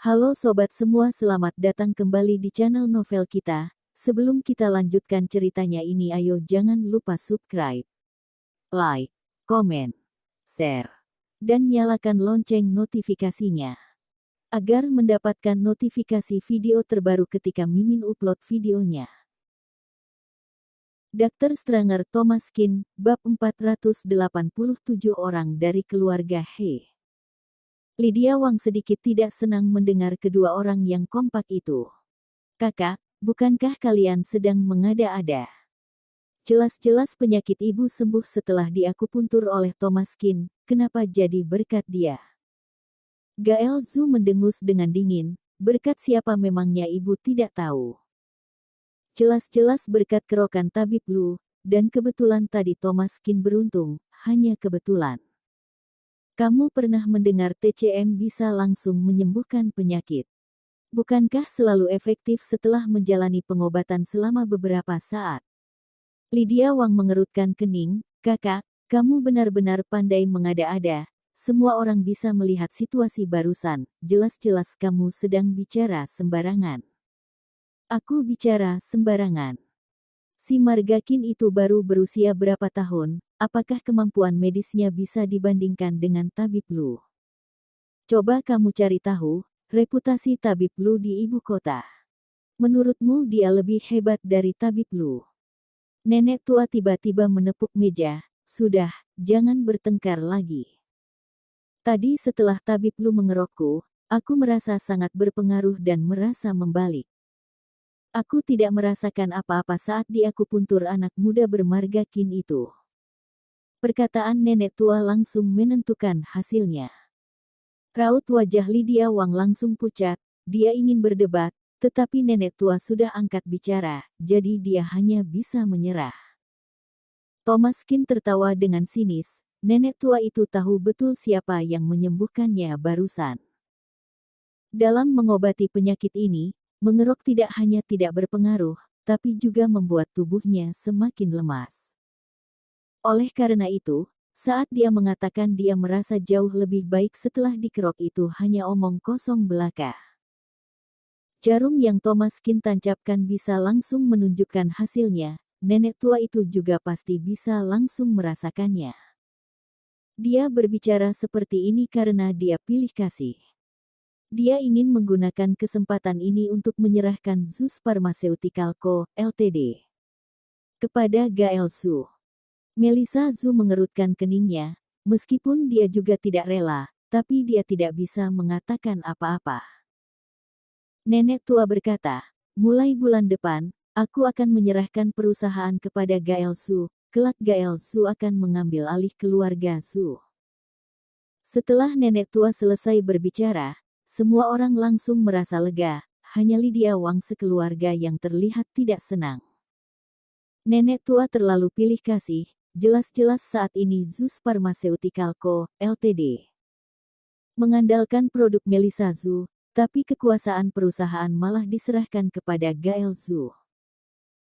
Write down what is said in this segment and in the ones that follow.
Halo sobat semua, selamat datang kembali di channel novel kita. Sebelum kita lanjutkan ceritanya ini, ayo jangan lupa subscribe, like, komen, share, dan nyalakan lonceng notifikasinya agar mendapatkan notifikasi video terbaru ketika Mimin upload videonya. Dr. Stranger Thomas Kin, bab 487 orang dari keluarga He. Lydia Wang sedikit tidak senang mendengar kedua orang yang kompak itu. Kakak, bukankah kalian sedang mengada-ada? Jelas-jelas penyakit ibu sembuh setelah diakupuntur oleh Thomas Kin, kenapa jadi berkat dia? Gael Zhu mendengus dengan dingin, berkat siapa memangnya ibu tidak tahu. Jelas-jelas berkat kerokan tabib Lu, dan kebetulan tadi Thomas Kin beruntung, hanya kebetulan. Kamu pernah mendengar TCM bisa langsung menyembuhkan penyakit? Bukankah selalu efektif setelah menjalani pengobatan selama beberapa saat? Lydia Wang mengerutkan kening, kakak, kamu benar-benar pandai mengada-ada. Semua orang bisa melihat situasi barusan, jelas-jelas kamu sedang bicara sembarangan. Aku bicara sembarangan. Si Margakin itu baru berusia berapa tahun? Apakah kemampuan medisnya bisa dibandingkan dengan tabib Lu? Coba kamu cari tahu, reputasi tabib Lu di ibu kota. Menurutmu dia lebih hebat dari tabib Lu? Nenek tua tiba-tiba menepuk meja, sudah, jangan bertengkar lagi. Tadi setelah tabib Lu mengerokku, aku merasa sangat berpengaruh dan merasa membalik. Aku tidak merasakan apa-apa saat diakupuntur anak muda bermarga Kin itu. Perkataan nenek tua langsung menentukan hasilnya. Raut wajah Lydia Wang langsung pucat, dia ingin berdebat, tetapi nenek tua sudah angkat bicara, jadi dia hanya bisa menyerah. Thomas Kin tertawa dengan sinis, nenek tua itu tahu betul siapa yang menyembuhkannya barusan. Dalam mengobati penyakit ini, mengerok tidak hanya tidak berpengaruh, tapi juga membuat tubuhnya semakin lemas. Oleh karena itu, saat dia mengatakan dia merasa jauh lebih baik setelah dikerok, itu hanya omong kosong belaka. Jarum yang Thomas Kin tancapkan bisa langsung menunjukkan hasilnya, nenek tua itu juga pasti bisa langsung merasakannya. Dia berbicara seperti ini karena dia pilih kasih. Dia ingin menggunakan kesempatan ini untuk menyerahkan Zeus Pharmaceutical Co., Ltd. kepada Gael Zhu. Melissa Zhu mengerutkan keningnya, meskipun dia juga tidak rela, tapi dia tidak bisa mengatakan apa-apa. Nenek tua berkata, mulai bulan depan, aku akan menyerahkan perusahaan kepada Gael Zhu, kelak Gael Zhu akan mengambil alih keluarga Zhu. Setelah nenek tua selesai berbicara, semua orang langsung merasa lega, hanya Lydia Wang sekeluarga yang terlihat tidak senang. Nenek tua terlalu pilih kasih, jelas-jelas saat ini Zeus Pharmaceutical Co., Ltd. mengandalkan produk Melissa Zhu, tapi kekuasaan perusahaan malah diserahkan kepada Gael Zhu.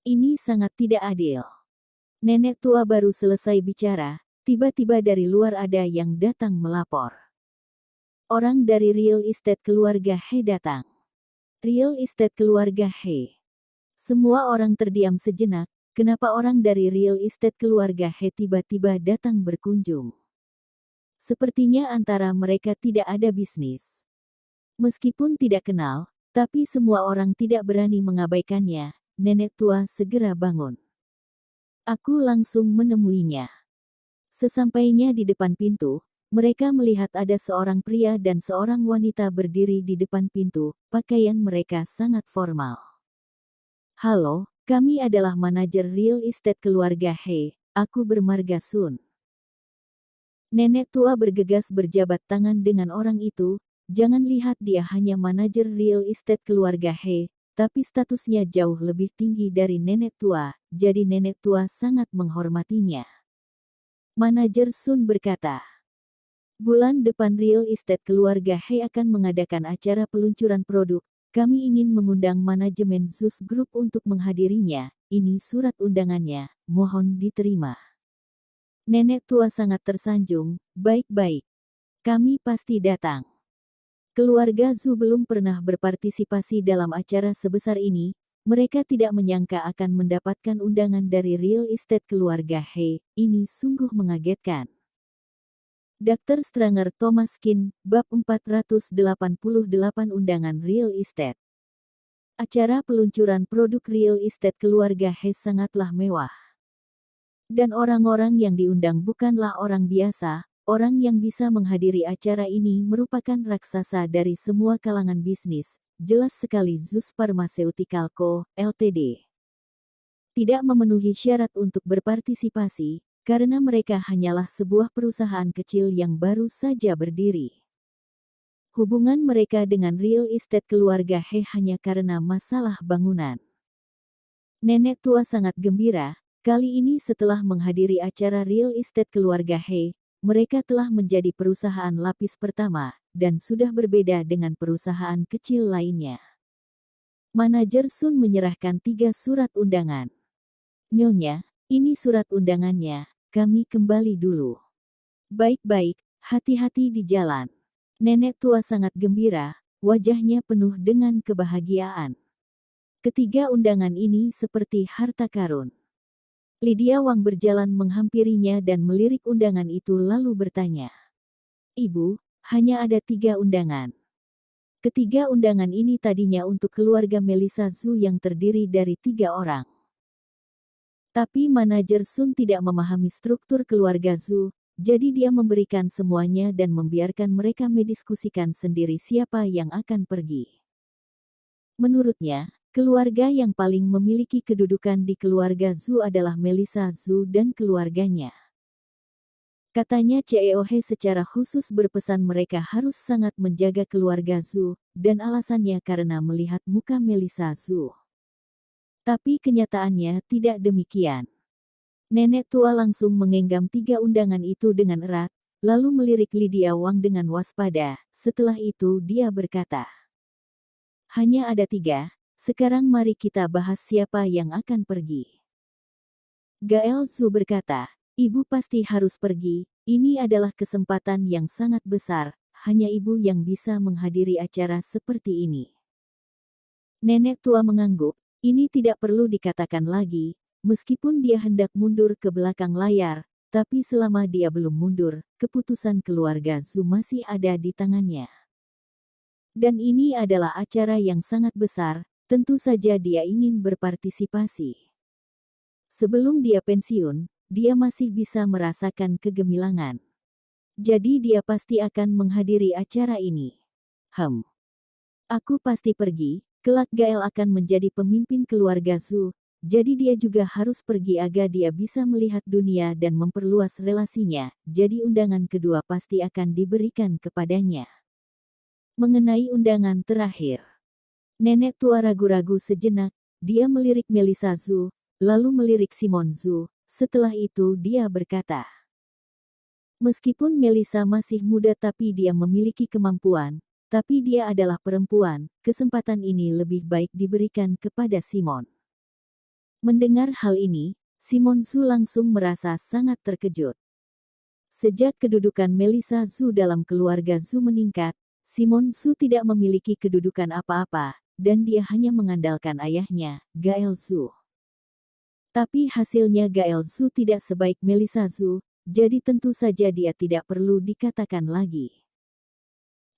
Ini sangat tidak adil. Nenek tua baru selesai bicara, tiba-tiba dari luar ada yang datang melapor. Orang dari real estate keluarga He datang. Real estate keluarga He. Semua orang terdiam sejenak, kenapa orang dari real estate keluarga He tiba-tiba datang berkunjung? Sepertinya antara mereka tidak ada bisnis. Meskipun tidak kenal, tapi semua orang tidak berani mengabaikannya. Nenek tua segera bangun. Aku langsung menemuinya. Sesampainya di depan pintu, mereka melihat ada seorang pria dan seorang wanita berdiri di depan pintu, pakaian mereka sangat formal. Halo, kami adalah manajer real estate keluarga He, aku bermarga Sun. Nenek tua bergegas berjabat tangan dengan orang itu, jangan lihat dia hanya manajer real estate keluarga He, tapi statusnya jauh lebih tinggi dari nenek tua, jadi nenek tua sangat menghormatinya. Manajer Sun berkata, bulan depan real estate keluarga He akan mengadakan acara peluncuran produk. Kami ingin mengundang manajemen Zeus Group untuk menghadirinya. Ini surat undangannya, mohon diterima. Nenek tua sangat tersanjung, baik-baik. Kami pasti datang. Keluarga Zhu belum pernah berpartisipasi dalam acara sebesar ini. Mereka tidak menyangka akan mendapatkan undangan dari real estate keluarga He. Ini sungguh mengagetkan. Dr. Stranger Thomas Kin, bab 488 undangan real estate. Acara peluncuran produk real estate keluarga He sangatlah mewah. Dan orang-orang yang diundang bukanlah orang biasa. Orang yang bisa menghadiri acara ini merupakan raksasa dari semua kalangan bisnis, jelas sekali Zeus Pharmaceutical Co., Ltd. Tidak memenuhi syarat untuk berpartisipasi, karena mereka hanyalah sebuah perusahaan kecil yang baru saja berdiri. Hubungan mereka dengan real estate keluarga He hanya karena masalah bangunan. Nenek tua sangat gembira, kali ini setelah menghadiri acara real estate keluarga He, mereka telah menjadi perusahaan lapis pertama, dan sudah berbeda dengan perusahaan kecil lainnya. Manajer Sun menyerahkan 3 surat undangan. Nyonya, ini surat undangannya, kami kembali dulu. Baik-baik, hati-hati di jalan. Nenek tua sangat gembira, wajahnya penuh dengan kebahagiaan. Ketiga undangan ini seperti harta karun. Lydia Wang berjalan menghampirinya dan melirik undangan itu lalu bertanya. Ibu, hanya ada 3 undangan. Ketiga undangan ini tadinya untuk keluarga Melissa Zhu yang terdiri dari 3 orang. Tapi manajer Sun tidak memahami struktur keluarga Zhu, jadi dia memberikan semuanya dan membiarkan mereka mendiskusikan sendiri siapa yang akan pergi. Menurutnya, keluarga yang paling memiliki kedudukan di keluarga Zhu adalah Melissa Zhu dan keluarganya. Katanya CEO He secara khusus berpesan mereka harus sangat menjaga keluarga Zhu, dan alasannya karena melihat muka Melissa Zhu. Tapi kenyataannya tidak demikian. Nenek tua langsung mengenggam 3 undangan itu dengan erat, lalu melirik Lydia Wang dengan waspada. Setelah itu dia berkata, hanya ada 3. Sekarang mari kita bahas siapa yang akan pergi. Gael Zhu berkata, ibu pasti harus pergi, ini adalah kesempatan yang sangat besar, hanya ibu yang bisa menghadiri acara seperti ini. Nenek tua mengangguk, ini tidak perlu dikatakan lagi, meskipun dia hendak mundur ke belakang layar, tapi selama dia belum mundur, keputusan keluarga Zhu masih ada di tangannya. Dan ini adalah acara yang sangat besar, tentu saja dia ingin berpartisipasi. Sebelum dia pensiun, dia masih bisa merasakan kegemilangan. Jadi dia pasti akan menghadiri acara ini. Aku pasti pergi, kelak Gael akan menjadi pemimpin keluarga Zhu, jadi dia juga harus pergi agar dia bisa melihat dunia dan memperluas relasinya, jadi undangan kedua pasti akan diberikan kepadanya. Mengenai undangan terakhir, nenek tua ragu-ragu sejenak, dia melirik Melissa Zhu, lalu melirik Simon Zhu, setelah itu dia berkata. Meskipun Melissa masih muda tapi dia memiliki kemampuan, tapi dia adalah perempuan, kesempatan ini lebih baik diberikan kepada Simon. Mendengar hal ini, Simon Zhu langsung merasa sangat terkejut. Sejak kedudukan Melissa Zhu dalam keluarga Zhu meningkat, Simon Zhu tidak memiliki kedudukan apa-apa, dan dia hanya mengandalkan ayahnya, Gael Zhu. Tapi hasilnya Gael Zhu tidak sebaik Melissa Zhu, jadi tentu saja dia tidak perlu dikatakan lagi.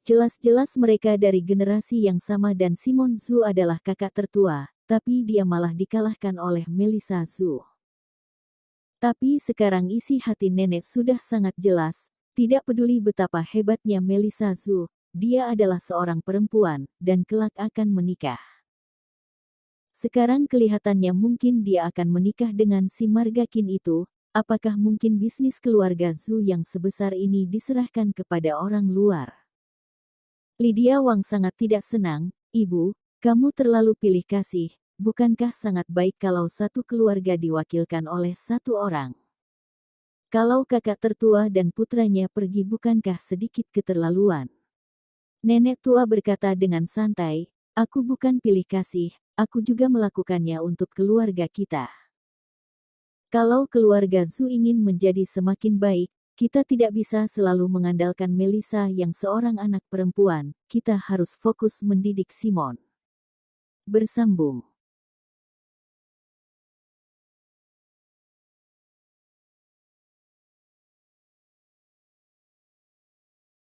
Jelas-jelas mereka dari generasi yang sama dan Simon Zhu adalah kakak tertua, tapi dia malah dikalahkan oleh Melissa Zhu. Tapi sekarang isi hati nenek sudah sangat jelas, tidak peduli betapa hebatnya Melissa Zhu, dia adalah seorang perempuan, dan kelak akan menikah. Sekarang kelihatannya mungkin dia akan menikah dengan si Margakin itu, apakah mungkin bisnis keluarga Zhu yang sebesar ini diserahkan kepada orang luar? Lydia Wang sangat tidak senang, ibu, kamu terlalu pilih kasih, bukankah sangat baik kalau satu keluarga diwakilkan oleh satu orang? Kalau kakak tertua dan putranya pergi bukankah sedikit keterlaluan? Nenek tua berkata dengan santai, aku bukan pilih kasih, aku juga melakukannya untuk keluarga kita. Kalau keluarga Zhu ingin menjadi semakin baik, Kita tidak bisa selalu mengandalkan Melissa yang seorang anak perempuan, kita harus fokus mendidik Simon. Bersambung.